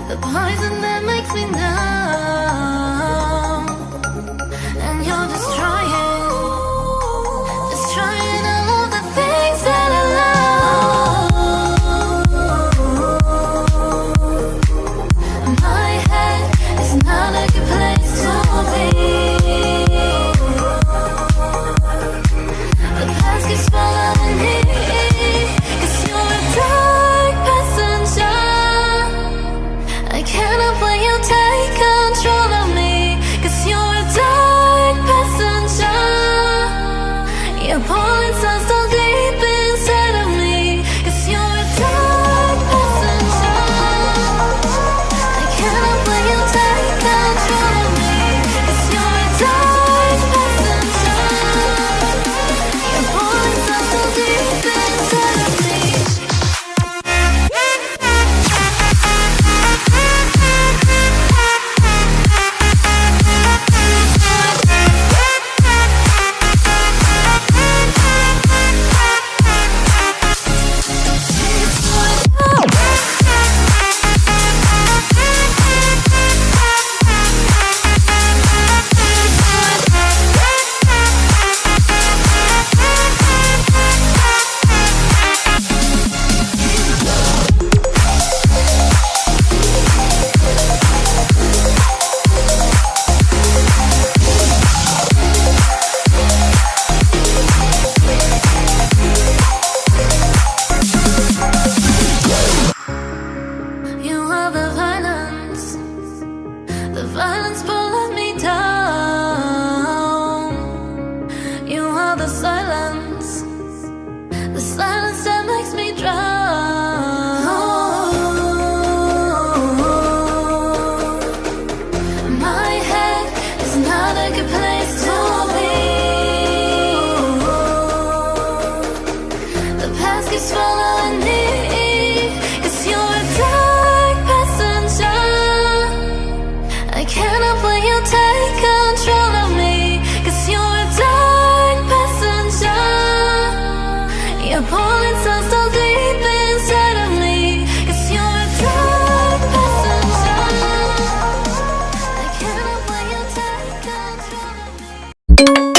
the poison that makes me numb. And you're destroying all of the things that I love. My head is not a good place to be. The past keeps following me, 'cause you're a dark passenger. I cannot let you take control of me, 'cause you're a dark passenger. You're pulling so deep inside of me, 'cause you're a dark passenger. I cannot let you take control of me, 'cause you're a dark passenger. You're pulling so deep inside of me. You are the violence pulling me down. You are the silence that makes me drown. My head is not a good place to be. The past keeps following me, 'cause you're a dark passenger. I cannot let you take control of me, 'cause you're a dark passenger. You're pulling so deep inside of me, 'cause you're a dark passenger. I cannot let you take control of me.